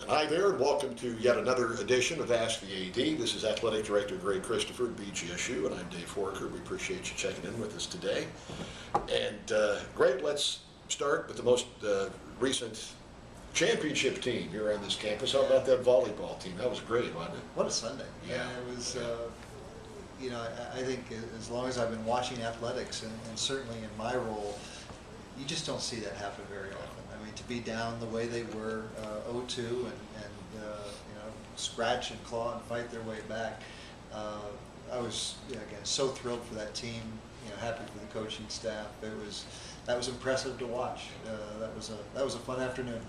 And hi there, and welcome to yet another edition of Ask the AD. This is Athletic Director Greg Christopher at BGSU, and I'm Dave Forker. We appreciate you checking in with us today. And Greg, let's start with the most recent championship team here on this campus. How about that volleyball team? That was great, wasn't it? What a Sunday. Yeah. And it was, I think as long as I've been watching athletics, and certainly in my role, you just don't see that happen very often. I mean, to be down the way they were, 0-2, and scratch and claw and fight their way back. I was, again, so thrilled for that team. Happy for the coaching staff. That was impressive to watch. That was a fun afternoon.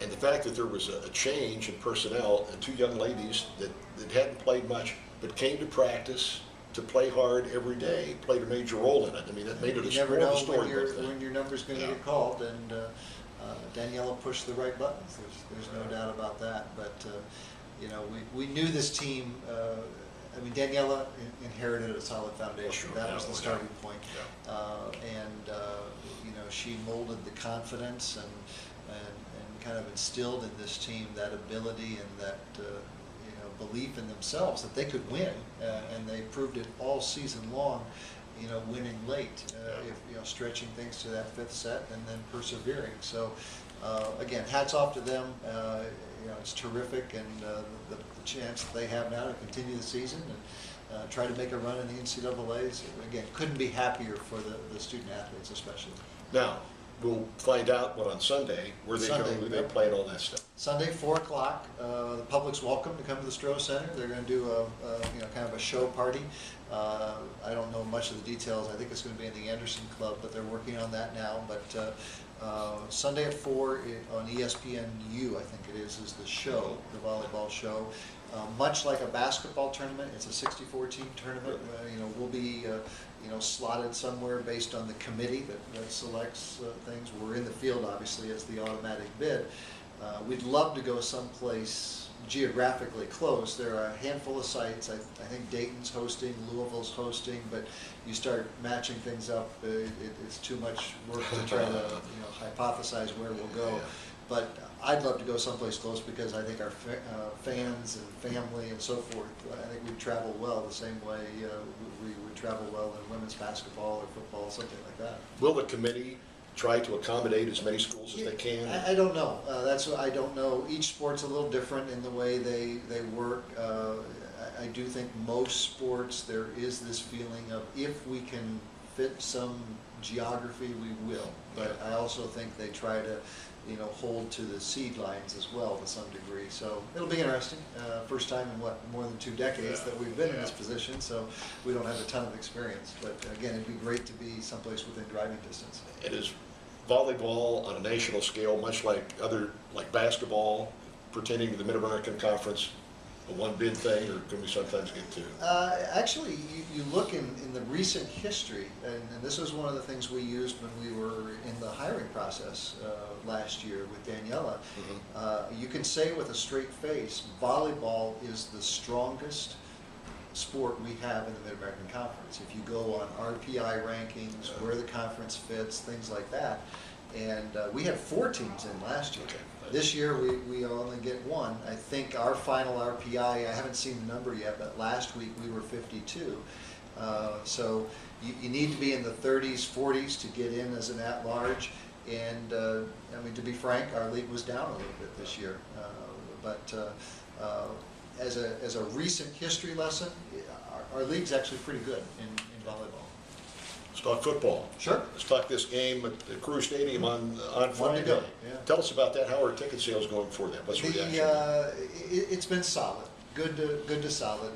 And the fact that there was a change in personnel, and two young ladies that hadn't played much but came to practice to play hard every day played a major role in it. I mean, that made it you never know story. when your number's going to get called, and Daniela pushed the right buttons. There's no doubt about that. But we knew this team. I mean, Daniela inherited a solid foundation. That was the starting point. She molded the confidence and kind of instilled in this team that ability and that belief in themselves that they could win, and they proved it all season long. Winning late, stretching things to that fifth set and then persevering. So again, hats off to them. It's terrific, and the chance that they have now to continue the season and try to make a run in the NCAAs. Again, couldn't be happier for the student athletes, especially. Now, we'll find out on Sunday where they go, who they play, and all that stuff. Sunday, 4 o'clock. The public's welcome to come to the Stroh Center. They're going to do kind of a show party. I don't know much of the details. I think it's going to be in the Anderson Club, but they're working on that now. But Sunday at 4 on ESPNU, I think it is the show, the volleyball show. Much like a basketball tournament, it's a 64-team tournament. We'll be slotted somewhere based on the committee that selects things. We're in the field, obviously, as the automatic bid. We'd love to go someplace geographically close. There are a handful of sites. I think Dayton's hosting, Louisville's hosting, but you start matching things up, it's too much work to try to hypothesize where we'll go. But I'd love to go someplace close because I think our fans and family and so forth, I think we'd travel well the same way we would travel well in women's basketball or football, something like that. Will the committee try to accommodate as many schools as they can? I don't know. That's what I don't know. Each sport's a little different in the way they work. I do think most sports there is this feeling of if we can fit some geography, we will. But I also think they try to hold to the seed lines as well to some degree. So it'll be interesting. First time in more than 2 decades that we've been in this position, so we don't have a ton of experience. But again, it'd be great to be someplace within driving distance. It is volleyball on a national scale, much like basketball, pertaining to the Mid-American Conference, a one-bid thing, or can we sometimes get two? Actually, you look in the recent history, and this was one of the things we used when we were in the hiring process last year with Daniela. You can say with a straight face, volleyball is the strongest sport we have in the Mid-American Conference. If you go on RPI rankings, where the conference fits, things like that. And we had 4 teams in last year. This year we only get 1. I think our final RPI, I haven't seen the number yet, but last week we were 52. So you need to be in the 30s, 40s to get in as an at-large. And I mean, to be frank, our league was down a little bit this year. As a recent history lesson, our league's actually pretty good in volleyball. Let's talk football. Sure. Let's talk this game at the Crew Stadium on Friday. Yeah. Tell us about that. How are ticket sales going for that? What's the reaction? It's been solid. Good to solid.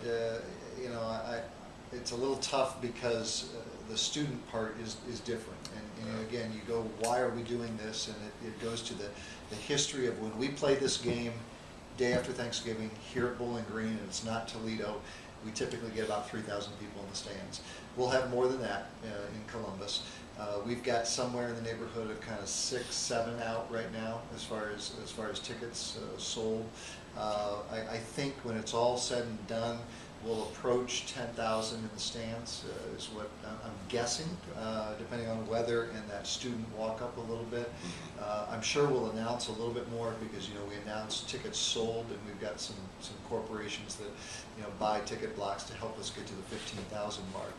It's a little tough because the student part is different. And again, you go, why are we doing this? And it goes to the history of when we play this game day after Thanksgiving here at Bowling Green, and it's not Toledo. We typically get about 3,000 people in the stands. We'll have more than that in Columbus. We've got somewhere in the neighborhood of kind of 6, 7 out right now as far as tickets sold. I think when it's all said and done, will approach 10,000 in the stands, is what I'm guessing, depending on weather and that student walk up a little bit. I'm sure we'll announce a little bit more because, we announced tickets sold, and we've got some corporations that, buy ticket blocks to help us get to the 15,000 mark.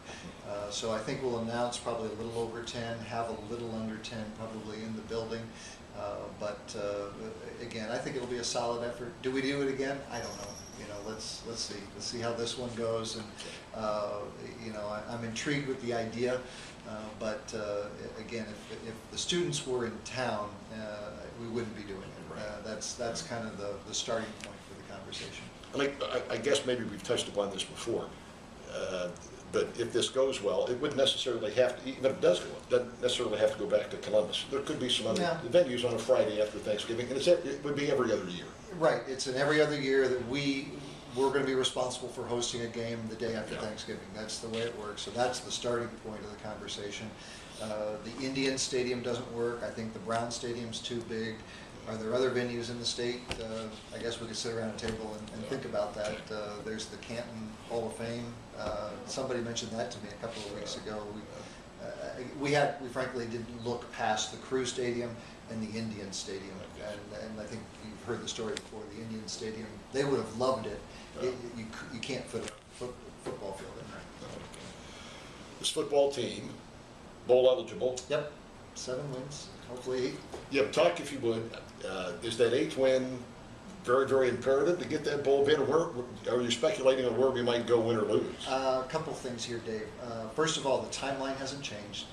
So I think we'll announce probably a little over 10, have a little under 10 probably in the building. But again, I think it'll be a solid effort. Do we do it again? I don't know. Let's see. Let's see how this one goes. And I'm intrigued with the idea. But again, if the students were in town, we wouldn't be doing it. That's kind of the starting point for the conversation. I guess maybe we've touched upon this before. But if this goes well, it wouldn't necessarily have to, even if it does go well, it doesn't necessarily have to go back to Columbus. There could be some other venues on a Friday after Thanksgiving, and it would be every other year. Right, it's an every other year that we're going to be responsible for hosting a game the day after Thanksgiving. That's the way it works, so that's the starting point of the conversation. The Indian Stadium doesn't work. I think the Brown Stadium's too big. Are there other venues in the state? I guess we could sit around a table and think about that. There's the Canton Hall of Fame. Somebody mentioned that to me a couple of weeks ago. We frankly didn't look past the Crew Stadium and the Indian Stadium, and I think you've heard the story before. The Indian Stadium, they would have loved it. You can't put a football field in there. This football team, bowl eligible. Yep, 7 wins, hopefully 8. Yeah, talk if you would. Is that 8th win very, very imperative to get that bowl bid? Or are you speculating on where we might go, win or lose? A couple things here, Dave. First of all, the timeline hasn't changed.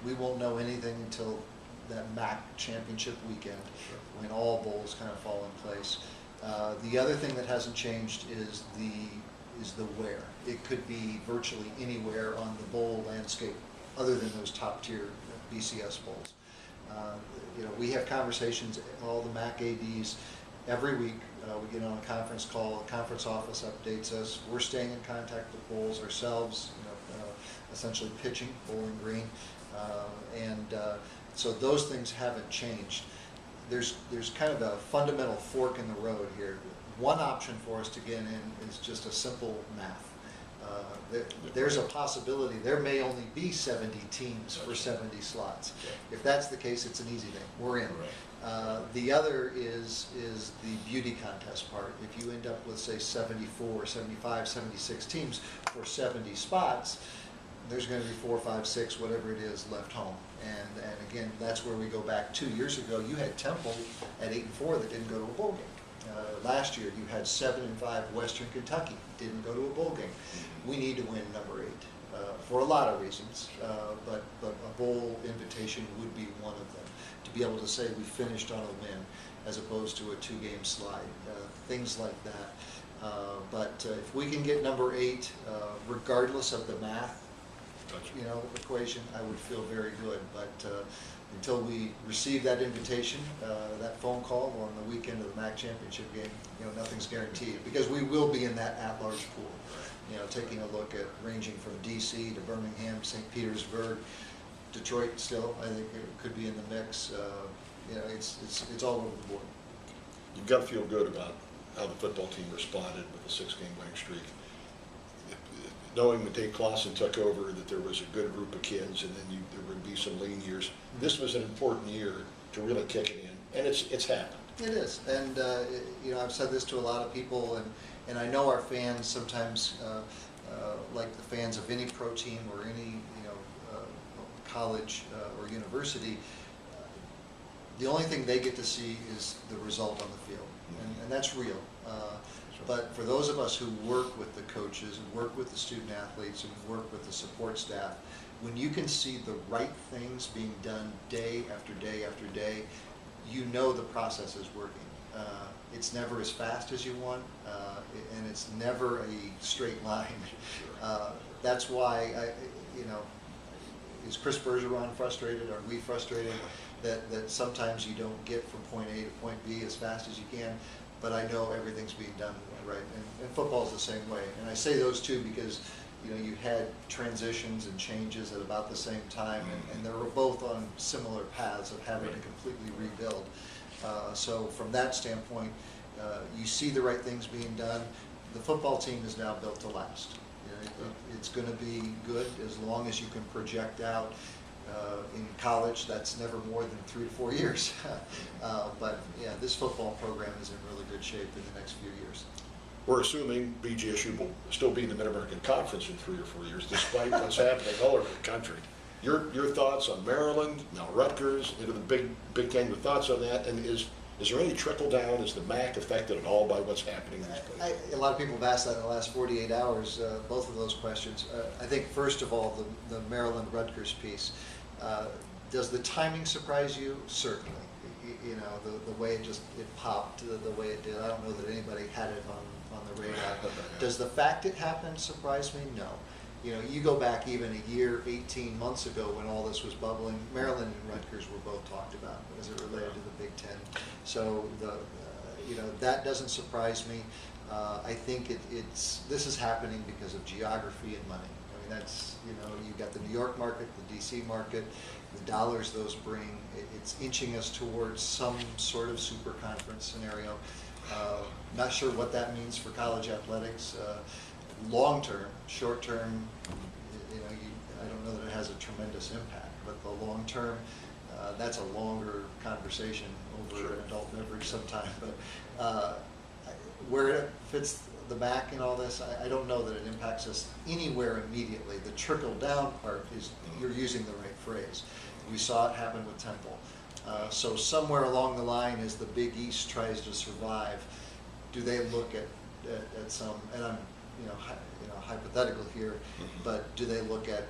We won't know anything until that MAC championship weekend, when all bowls kind of fall in place. The other thing that hasn't changed is the where. It could be virtually anywhere on the bowl landscape other than those top tier BCS bowls. We have conversations, all the MAC ADs, every week. We get on a conference call, the conference office updates us. We're staying in contact with bowls ourselves, essentially pitching, Bowling Green. So those things haven't changed. There's kind of a fundamental fork in the road here. One option for us to get in is just a simple math. There's a possibility there may only be 70 teams for 70 slots. If that's the case, it's an easy thing. We're in. The other is the beauty contest part. If you end up with, say, 74, 75, 76 teams for 70 spots, there's going to be 4, 5, 6, whatever it is, left home. And again, that's where we go back 2 years ago. You had Temple at 8-4 that didn't go to a bowl game. Last year, you had 7-5 Western Kentucky didn't go to a bowl game. We need to win number 8 for a lot of reasons, but a bowl invitation would be one of them. To be able to say we finished on a win as opposed to a 2-game slide, things like that. But if we can get number 8, regardless of the math, equation, I would feel very good. But until we receive that invitation, that phone call on the weekend of the MAC championship game, nothing's guaranteed, because we will be in that at-large pool. Taking a look at ranging from DC to Birmingham, St. Petersburg, Detroit still, I think it could be in the mix. It's all over the board. You've got to feel good about how the football team responded with the 6-game winning streak. Knowing that Dave Clausen took over, that there was a good group of kids, and then there would be some lean years. This was an important year to really kick it in, and it's happened. It is, and I've said this to a lot of people, and I know our fans sometimes, like the fans of any pro team or any college or university, the only thing they get to see is the result on the field, and that's real. But for those of us who work with the coaches and work with the student athletes and work with the support staff, when you can see the right things being done day after day after day, the process is working. It's never as fast as you want, and it's never a straight line. That's why, is Chris Bergeron frustrated? Are we frustrated that sometimes you don't get from point A to point B as fast as you can? But I know everything's being done right, and football's the same way. And I say those two because you had transitions and changes at about the same time, and they were both on similar paths of having to completely rebuild. So from that standpoint, you see the right things being done. the football team is now built to last. It's going to be good as long as you can project out. In college, that's never more than 3 to 4 years. But yeah, this football program is in really good shape in the next few years. We're assuming BGSU will still be in the Mid-American Conference in 3 or 4 years, despite what's happening all over the country. Your thoughts on Maryland, now Rutgers, into the Big Ten, your thoughts on that, and is there any trickle down? Is the MAC affected at all by what's happening in these places? A lot of people have asked that in the last 48 hours, both of those questions. I think, first of all, the Maryland-Rutgers piece. Does the timing surprise you? Certainly. You know, the way it popped, the way it did. I don't know that anybody had it on the radar. Does the fact it happened surprise me? No. You know, you go back even a year, 18 months ago when all this was bubbling, Maryland and Rutgers were both talked about as it related to the Big Ten. So you know, that doesn't surprise me. I think this is happening because of geography and money. I mean, that's, you know, you've got the New York market, the DC market, the dollars those bring. It's inching us towards some sort of super conference scenario. Not sure what that means for college athletics. Long term, short term, you know, I don't know that it has a tremendous impact, but the long term, that's a longer conversation over an adult beverage sometime. But where it fits the MAC and all this, I don't know that it impacts us anywhere immediately. The trickle down part is, you're using the right phrase. We saw it happen with Temple. So somewhere along the line, as the Big East tries to survive, do they look at some, and I'm hypothetical here, but do they look at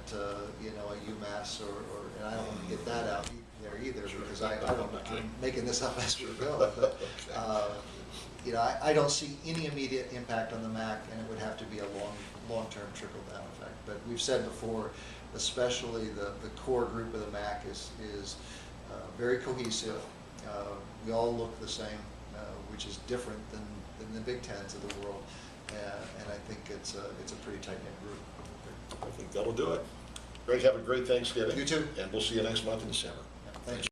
you know, a UMass or and I don't want to get that out there either, because I'm making this up as we go. But you know, I don't see any immediate impact on the MAC, and it would have to be a long-term trickle-down effect. But we've said before, especially the core group of the MAC is very cohesive. We all look the same, which is different than the Big Tens of the world. And I think it's a pretty tight-knit group. I think that'll do it. Greg, have a great Thanksgiving. You too. And we'll see you next month in December. Yeah, thank you.